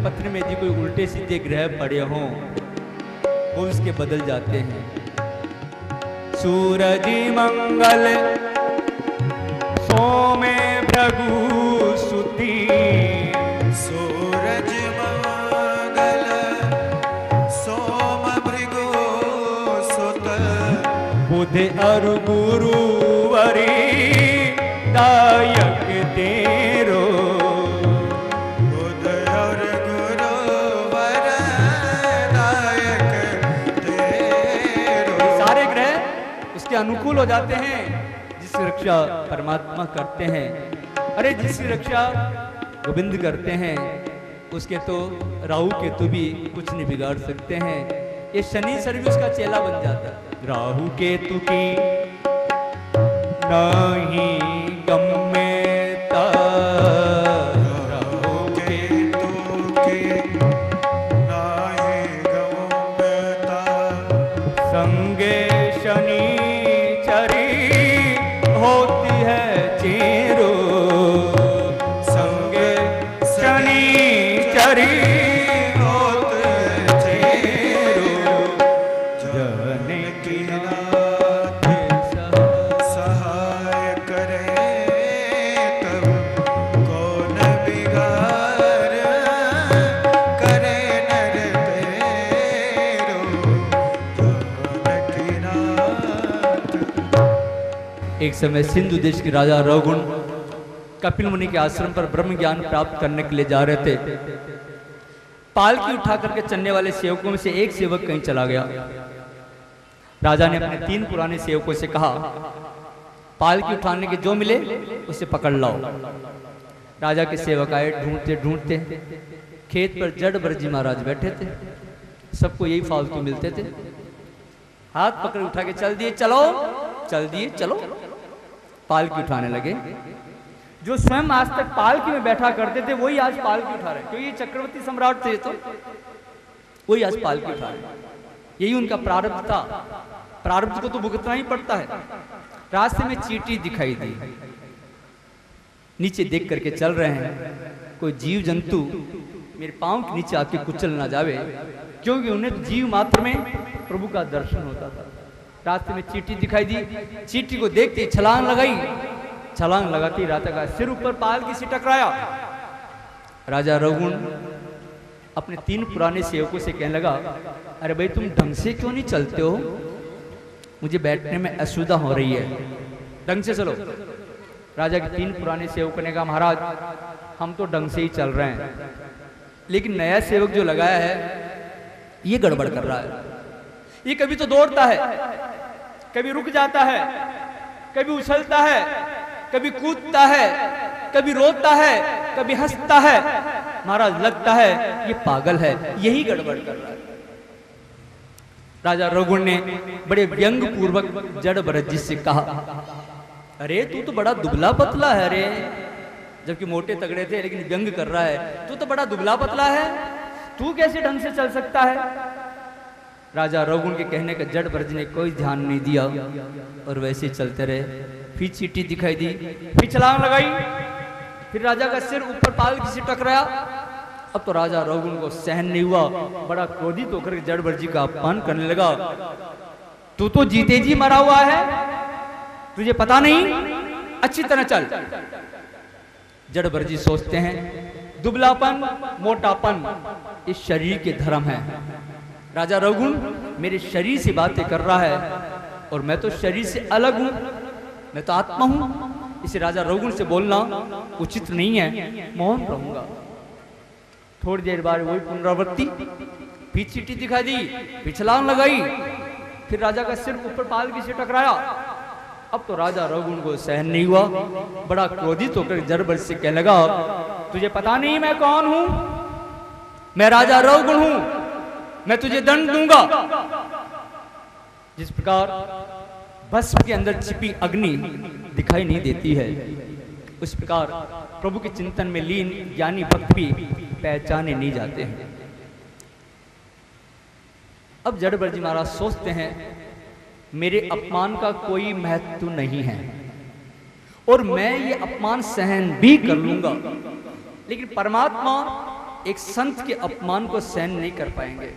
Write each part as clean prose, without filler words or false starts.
पत्र में यदि कोई उल्टे सीधे ग्रह पड़े हों वो उसके बदल जाते हैं। सूरज मंगल सोमे भृगु सुती, सूरज मंगल सोम भृगु सुत, बुध और गुरुवरी दायक तेरो, बुध और गुरुवर दायक तेरो। सारे ग्रह उसके अनुकूल हो जाते हैं जिसकी रक्षा परमात्मा करते हैं। अरे जिसकी रक्षा गोविंद करते हैं उसके तो राहु केतु भी कुछ नहीं बिगाड़ सकते हैं। ये शनि सर भी उसका चेला बन जाता है। राहु केतु की नहीं गम्यता, राहु केतु की नाहि गम्यता, संगे शनि चरी होती है चेरो, संगे शनि चरी होते चेरो, जन की नाथ सहाय करे तब कौन बिगाड़, करे नर तेरो जानकीनाथ। एक समय सिंधु देश के राजा रघुगुण कपिल मुनि के आश्रम पर ब्रह्म ज्ञान प्राप्त करने के लिए जा रहे थे। पालकी उठा करके चलने वाले सेवकों में से एक सेवक कहीं चला गया। राजा ने अपने 3 पुराने सेवकों से कहा, पालकी उठाने के जो मिले उसे पकड़ लाओ। राजा के सेवक आए, ढूंढते ढूंढते खेत पर जड़ ब्रजी महाराज बैठे थे। सबको यही फालतू मिलते थे। हाथ पकड़ उठा के चल दिए, चलो चल दिए, चलो। पालकी उठाने लगे। जो स्वयं आज तक पालकी में बैठा करते थे वही आज पालकी उठा रहे, क्योंकि ये चक्रवर्ती सम्राट थे तो वही आज पालकी उठा रहे। यही उनका प्रारब्ध था। प्रारब्ध को तो भुगतना ही पड़ता है। रास्ते में चींटी दिखाई दी, नीचे देख करके चल रहे हैं कोई जीव जंतु मेरे पांव के नीचे आके कुचल ना जावे, क्योंकि उन्हें तो जीव मात्र में प्रभु का दर्शन होता था। रास्ते में चींटी दिखाई दी, चींटी को देखते छलांग लगाई। छलांग लगाती राजा का सिर ऊपर पालकी से टकराया। राजा रघुगुण अपने 3 पुराने सेवकों से कहने लगा, अरे भाई तुम ढंग से क्यों नहीं चलते हो? मुझे बैठने में असुविधा हो रही है, ढंग से चलो। राजा के 3 पुराने सेवकों ने कहा, महाराज हम तो ढंग से ही चल रहे हैं, लेकिन नया सेवक जो लगाया है ये गड़बड़ कर रहा है। ये कभी तो दौड़ता है, कभी रुक जाता है, कभी उछलता है, कभी कूदता है, कभी रोता है, कभी हंसता है। महाराज लगता है ये पागल है, यही गड़बड़ कर रहा है। राजा रघुगुण ने बड़े व्यंग पूर्वक जड़ भरत से कहा, अरे तू तो बड़ा दुबला पतला है रे, जबकि मोटे तगड़े थे, लेकिन व्यंग कर रहा है, तू तो बड़ा दुबला पतला है, तू कैसे ढंग से चल सकता है? राजा रघुगुण के कहने का जड़ भरत ने कोई ध्यान नहीं दिया और वैसे चलते रहे। फिर चींटी दिखाई दी, फिर छलांग लगाई, फिर राजा का सिर ऊपर पालकी से टकराया। अब तो राजा रघुगुण को सहन नहीं हुआ, बड़ा क्रोधित होकर जड़ भरत जी का अपमान करने लगा। तू तो जीते जी मरा हुआ है, तुझे पता नहीं, अच्छी तरह चल। जड़ भरत जी सोचते हैं दुबलापन मोटापन इस शरीर के धर्म है। राजा रघुगुण मेरे शरीर से बातें कर रहा है और मैं तो शरीर से अलग हूं, मैं तो आत्मा हूं। इसे राजा रघुगुण से बोलना उचित नहीं है, मौन रहूंगा। थोड़ी देर बाद वही पुनरावृत्ति, फिर चींटी दिखाई दी, फिर छलांग लगाई, फिर राजा का सिर ऊपर पालकी से टकराया। अब तो राजा रघुगुण को सहन नहीं हुआ, बड़ा क्रोधित होकर जड़ भरत से कहने लगा, तुझे पता नहीं मैं कौन हूं? मैं राजा रघुगुण हूं, मैं तुझे दंड दूंगा। जिस प्रकार भस्म के अंदर छिपी अग्नि दिखाई नहीं देती है, उस प्रकार प्रभु के चिंतन में लीन ज्ञानी भक्त भी पहचाने नहीं जाते हैं। अब जड़ भरत जी महाराज सोचते हैं मेरे अपमान का कोई महत्व नहीं है और मैं ये अपमान सहन भी कर लूंगा, लेकिन परमात्मा एक संत के अपमान को सहन नहीं कर पाएंगे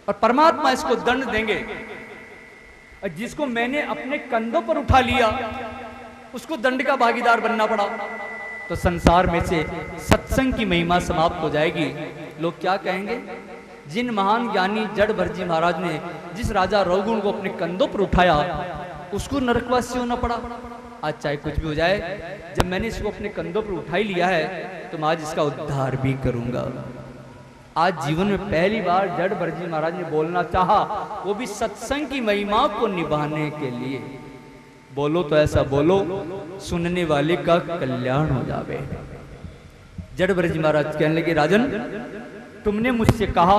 और परमात्मा इसको दंड देंगे। और जिसको मैंने अपने कंधों पर उठा लिया उसको दंड का भागीदार बनना पड़ा, तो संसार में से सत्संग की महिमा समाप्त हो जाएगी। लोग क्या कहेंगे? जिन महान ज्ञानी जड़भर जी महाराज ने जिस राजा रघुगुण को अपने कंधों पर उठाया उसको नरकवासी होना पड़ा। आज चाहे कुछ भी हो जाए, जब मैंने इसको अपने कंधों पर उठा ही लिया है तो मैं आज इसका उद्धार भी करूंगा। आज जीवन में पहली बार जड़भर जी महाराज ने बोलना चाहा, वो भी सत्संग की महिमा को निभाने के लिए। बोलो तो ऐसा बोलो सुनने वाले का कल्याण हो जावे। जड़भर जी महाराज कहने लगे, राजन तुमने मुझसे कहा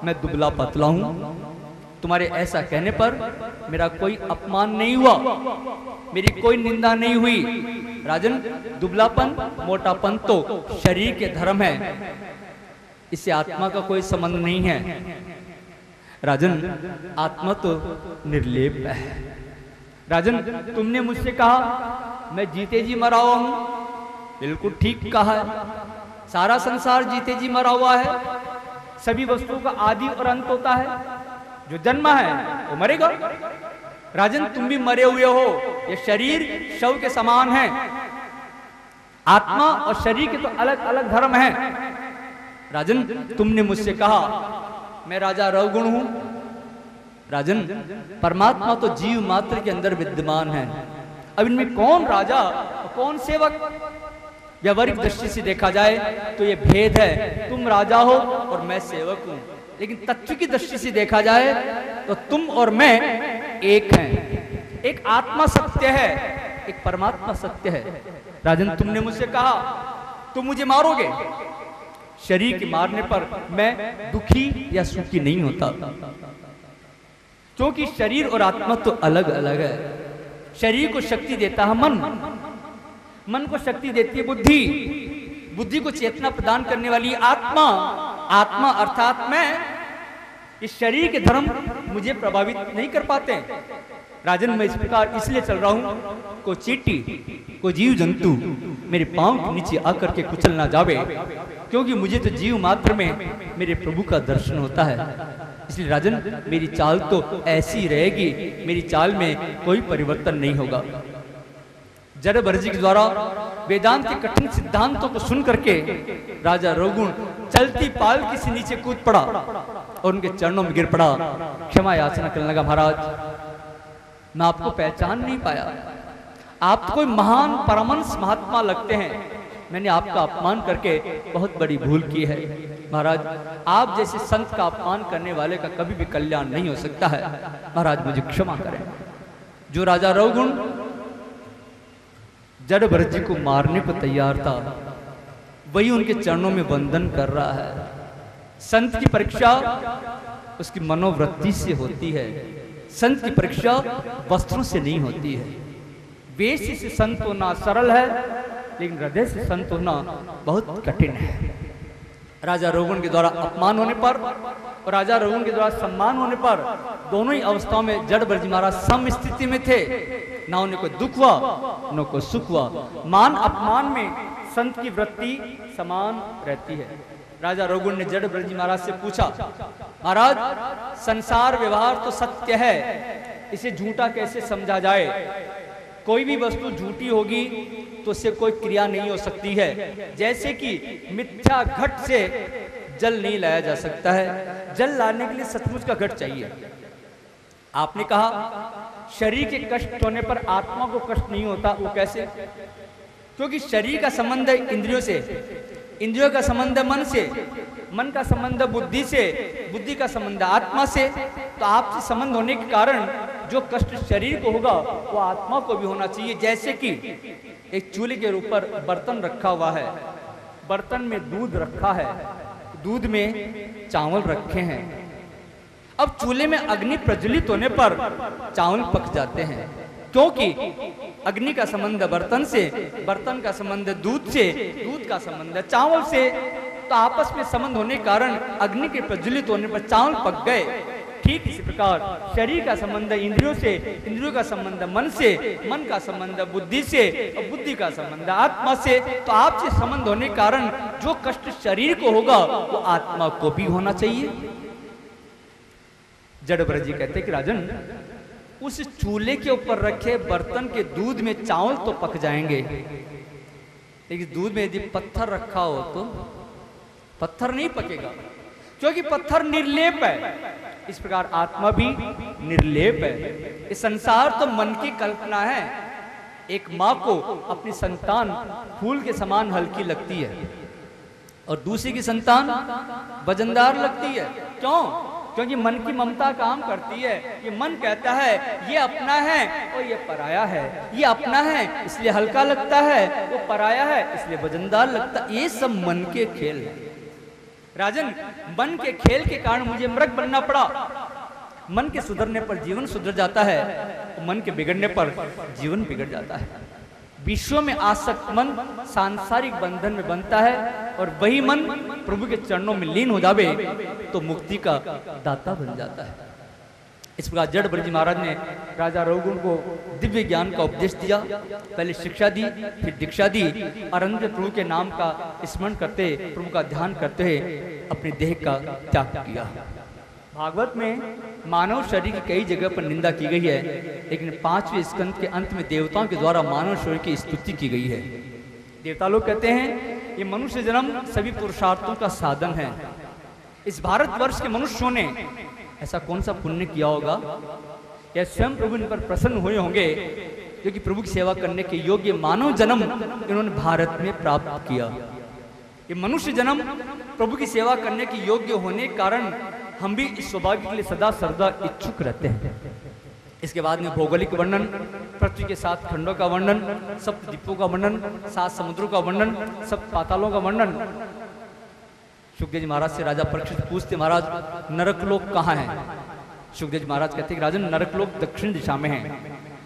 मैं दुबला पतला हूं, तुम्हारे ऐसा कहने पर मेरा कोई अपमान नहीं हुआ, मेरी कोई निंदा नहीं हुई। राजन दुबलापन मोटापन तो शरीर के धर्म है, इससे आत्मा का कोई संबंध नहीं है। राजन आत्मा तो निर्लेप है। राजन तुमने मुझसे कहा मैं जीते जी मरा हुआ हूं, बिल्कुल ठीक कहा है। सारा संसार जीते जी मरा हुआ है, सभी वस्तुओं का आदि और अंत होता है, जो जन्मा है वो मरेगा। राजन तुम भी मरे हुए हो, ये शरीर शव के समान है। आत्मा और शरीर के तो अलग अलग धर्म हैं। राजन तुमने मुझसे कहा मैं राजा रघुगुण हूं। राजन परमात्मा तो जीव मात्र के अंदर विद्यमान है, अब इनमें कौन राजा और कौन सेवक? व्यावहारिक दृष्टि से देखा जाए तो ये भेद है, तुम राजा हो और मैं सेवक हूं। लेकिन तत्व की दृष्टि से देखा जाए तो तुम और मैं एक हैं। एक आत्मा सत्य है, एक परमात्मा सत्य है। राजन तुमने मुझसे कहा तुम मुझे मारोगे, शरीर के मारने पर मैं दुखी या सुखी नहीं होता, क्योंकि शरीर और आत्मा तो अलग अलग है। शरीर को शक्ति देता है मन, मन को शक्ति देती है बुद्धि, बुद्धि को चेतना प्रदान करने वाली आत्मा, आत्मा अर्थात मैं। इस शरीर के धर्म मुझे प्रभावित नहीं कर पाते। राजन मैं इस प्रकार इसलिए चल रहा हूं को चींटी को जीव जंतु मेरे पांव के नीचे आकर के कुचल ना जावे, क्योंकि मुझे तो जीव मात्र में मेरे प्रभु का दर्शन होता है। इसलिए राजन मेरी चाल तो ऐसी रहेगी, मेरी चाल में कोई परिवर्तन नहीं होगा। जड़भर जी के द्वारा वेदांत के कठिन सिद्धांतों को सुन करके राजा रघुगुण चलती पालकी से नीचे कूद पड़ा और उनके चरणों में गिर पड़ा, क्षमा याचना करने लगा, महाराज मैं आपको पहचान नहीं पाया, आप तो कोई महान परमहंस महात्मा लगते हैं, मैंने आपका अपमान करके बहुत बड़ी भूल की है। महाराज आप जैसे संत का अपमान करने वाले का कभी भी कल्याण नहीं हो सकता है, महाराज मुझे क्षमा करें। जो राजा रघुगुण जड़भर जी को मारने को तैयार था, वही उनके चरणों में वंदन कर रहा है। संत की परीक्षा उसकी मनोवृत्ति से होती है, संत की परीक्षा वस्त्रों से नहीं होती है। वेश से संत होना सरल है, लेकिन हृदय से संत होना बहुत कठिन है। राजा रघुगुण के द्वारा अपमान होने पर और राजा रघुगुण के द्वारा सम्मान होने पर दोनों ही अवस्थाओं में जड़भर जी महाराज सम स्थिति में थे, ना उन्हें कोई दुख हुआ न कोई सुख हुआ। मान अपमान में संत की वृत्ति समान रहती है। राजा रघुगुण ने जड़भर जी महाराज से पूछा, महाराज संसार व्यवहार तो सत्य है, इसे झूठा कैसे समझा जाए? कोई भी वस्तु झूठी होगी तो उससे कोई क्रिया नहीं हो सकती है। जैसे कि मिथ्या घट से जल नहीं लाया जा सकता है, जल लाने के लिए सचमुच का घट चाहिए। आपने कहा शरीर के कष्ट होने पर आत्मा को कष्ट नहीं होता, वो कैसे? क्योंकि शरीर का संबंध है इंद्रियों से, इंद्रियों का संबंध है मन से, मन का संबंध है बुद्धि से, बुद्धि का संबंध है आत्मा से। तो आपसे संबंध होने के कारण जो कष्ट शरीर को होगा वो आत्मा को भी होना चाहिए। जैसे कि एक चूल्हे के ऊपर बर्तन रखा हुआ है, बर्तन में दूध रखा है, दूध में चावल रखे हैं। अब चूल्हे में अग्नि प्रज्वलित होने पर चावल पक जाते हैं, क्योंकि अग्नि का संबंध बर्तन से, बर्तन का संबंध दूध से, दूध का संबंध चावल से। तो आपस में संबंध होने के कारण अग्नि के प्रज्वलित होने पर चावल पक गए। ठीक इसी प्रकार शरीर का संबंध है इंद्रियों से, इंद्रियों का संबंध है मन से, मन का संबंध है बुद्धि से और बुद्धि का संबंध है आत्मा से। तो आपसे संबंध होने के कारण जो कष्ट शरीर को होगा वो आत्मा को भी होना चाहिए। जड़भरत जी कहते कि राजन, उस चूल्हे के ऊपर रखे बर्तन के दूध में चावल तो पक जाएंगे, लेकिन दूध में यदि पत्थर रखा हो तो पत्थर नहीं पकेगा, क्योंकि पत्थर निर्लेप है। इस प्रकार आत्मा भी निर्लेप है। इस संसार तो मन की कल्पना है। एक माँ को अपनी संतान फूल के समान हल्की लगती है और दूसरी की संतान वजनदार लगती है। क्यों? क्योंकि मन की ममता काम करती है। ये मन कहता है ये अपना है और ये पराया है, ये अपना है इसलिए हल्का लगता है, वो पराया है इसलिए वजनदार लगता है। ये सब मन के खेल है राजन। मन के खेल के कारण मुझे मृग बनना पड़ा। मन के सुधरने पर जीवन सुधर जाता है, तो मन के बिगड़ने पर जीवन बिगड़ जाता है। विश्व में आसक्त मन सांसारिक बंधन में बनता है और वही मन प्रभु के चरणों में लीन हो जावे तो मुक्ति का दाता बन जाता है। इस प्रकार जड़भरत जी महाराज ने राजा रघुगुण को दिव्य ज्ञान का उपदेश दिया। पहले शिक्षा दी, फिर दीक्षा दी और अंत में प्रभु के नाम का स्मरण करते, प्रभु का ध्यान करते हुए अपने देह का त्याग किया। भागवत में मानव शरीर की कई जगह पर निंदा की गई है, लेकिन 5वें स्कंद के अंत में देवताओं के द्वारा मानव शरीर की स्तुति की गई है। देवता लोग कहते हैं ये मनुष्य जन्म सभी पुरुषार्थों का साधन है। इस भारतवर्ष के मनुष्यों ने ऐसा कौन सा पुण्य किया होगा या स्वयं प्रभु इन पर प्रसन्न हुए होंगे क्योंकि प्रभु की सेवा करने के योग्य मानव जन्म इन्होंने भारत में प्राप्त किया। ये मनुष्य जन्म प्रभु की सेवा करने के योग्य होने के कारण हम भी इस सौभाग्य के लिए सदा सर्वदा इच्छुक रहते हैं। इसके बाद में भौगोलिक वर्णन, पृथ्वी के 7 खंडों का वर्णन, सप्त द्वीपों का वर्णन, 7 समुद्रों का वर्णन, सप्त पातालों का वर्णन। सुखदेव जी महाराज से राजा परीक्षित पूछते, महाराज नरकलोक कहाँ है? सुखदेव जी महाराज कहते हैं राजन, नरकलोक दक्षिण दिशा में है।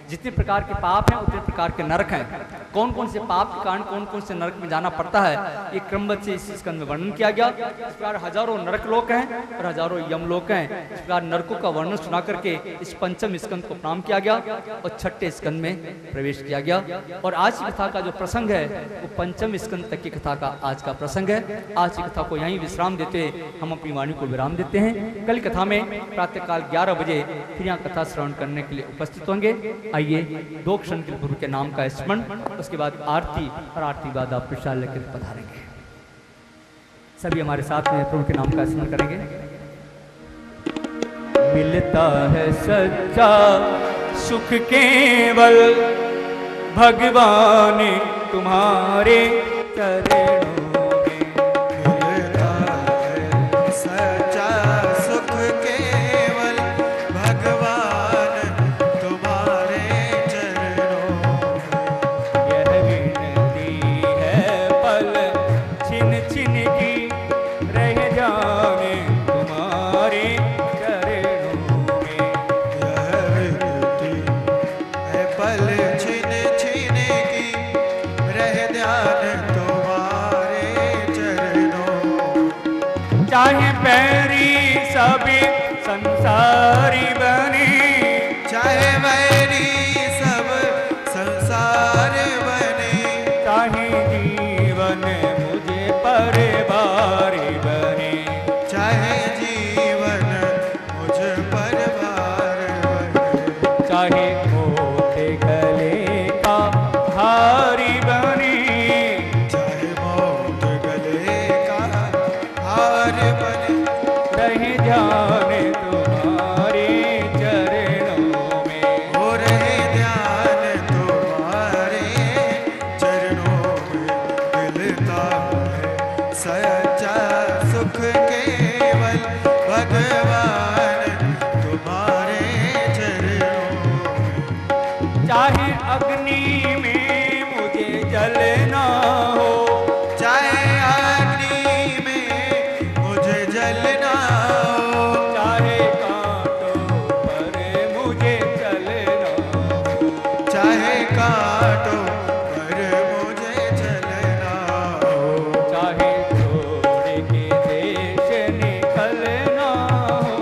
जितने प्रकार के पाप हैं उतने प्रकार के नरक हैं। कौन कौन से पाप के कारण कौन कौन से नरक में जाना पड़ता है ये क्रमबद्ध से इस स्कंद में वर्णन किया गया। इस प्रकार हजारों नरक लोक हैं और हजारों यमलोक हैं। इस प्रकार नरकों का वर्णन सुना करके इस 5वें स्कंद को प्रणाम किया गया और 6ठे स्कंद में प्रवेश किया गया। और आज की कथा का जो प्रसंग है वो 5वें स्कंद तक की कथा का आज का प्रसंग है। आज की कथा को यहीं विश्राम देते हम अपनी वाणी को विराम देते हैं। कल कथा में प्रातःकाल 11 बजे फिर यहाँ कथा श्रवण करने के लिए उपस्थित होंगे। आइए 2 क्षण के प्रभु के नाम का स्मरण, उसके बाद आरती और आरती बाद आप प्रसाद लेकर पधारेंगे। सभी हमारे साथ में प्रभु के नाम का स्मरण करेंगे। मिलता है सच्चा सुख केवल भगवान तुम्हारे चरणों में। मिलता है सच्चा सुख केवल भगवान तुम्हारे चरणों में। यह विनती है पल छिन छिन की रह जाने तुम्हारे चरणों में। यह विनती है पल छिन छिन की रह ध्यान तुम्हारे चरणों। चाहे पैरी सभी संसारी बने, चाहे वैरी सब संसार बने, चाहे जीवन मुझे परिवारी बने, चाहे जीवन मुझ पर भार बने, चाहे मोटे गले का हारी बने, चाहे मौत गले का हार बने। रहे जाने तुम्हारे चरणों में। हो रहे ध्यान तुम्हारे चरणों में। मिलता है सच्चा सुख केवल भगवान तुम्हारे चरणों में। चाहे अग्नि में मुझे जलना हो, चाहे अग्नि में मुझे जलना हो, चाहे कांटों पर मुझे चलना हो, चाहे कांटों पर मुझे चलना हो, चाहे छोड़ के देश निकलना हो,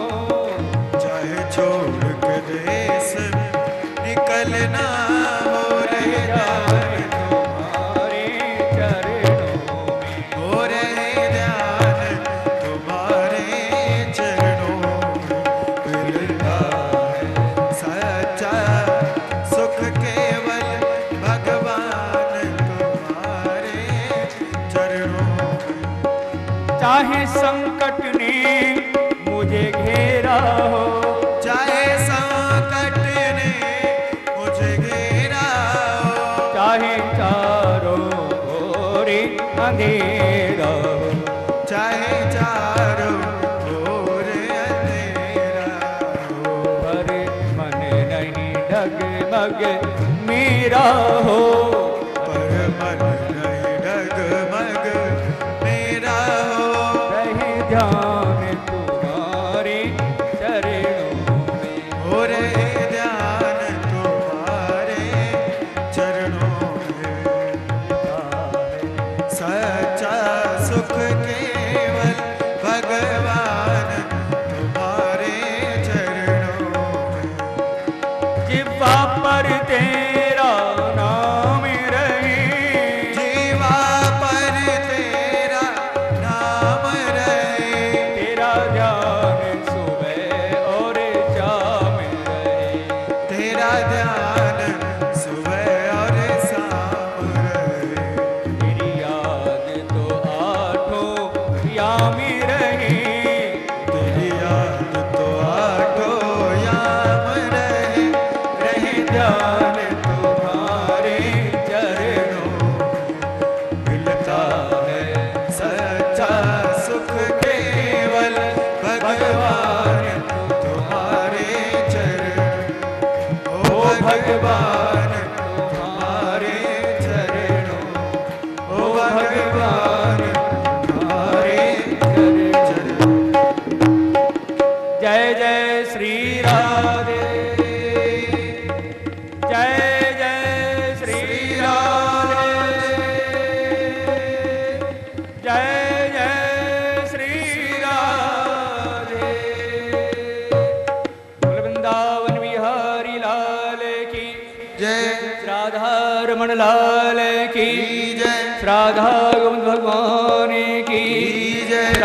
संकट ने मुझे घेरा हो, चाहे संकट ने मुझे घेरा हो, चाहे चारों ओर अंधेरा हो, चाहे चारों ओर अंधेरा हो, पर मन नहीं डगमग मेरा हो, पर मन नहीं डगमग मेरा हो, रहे ध्यान तुम्हारे चरणों में, हो रहे ध्यान तुम्हारे चरणों में। सच्चा सुख केवल भगवान तुम्हारे चरणों में। जिह्वा पर तेरा नाम रहे, जीवा पर तेरा नाम रहे, तेरा ध्यान सुबह और शाम रहे, तेरा ध्यान सुबह और शाम रहे, तेरी याद तो आठों याम रहे, तेरी याद तो आठों याम रहे, रहे ध्यान तुम्हारे चरणों में। मिलता है सच्चा सुख केवल भगवान तुम्हारे चरण, ओ भगवान तुम्हारे चरणों, ओ भगवान तुम्हारे चरणों। जय जय श्री राधे, जय जय श्री राधे, जय जय श्री राधे। बोल वृंदावन बिहारी लाल की, जय राधा रमण लाल की, जय राधा गोविंद भगवान की। जय।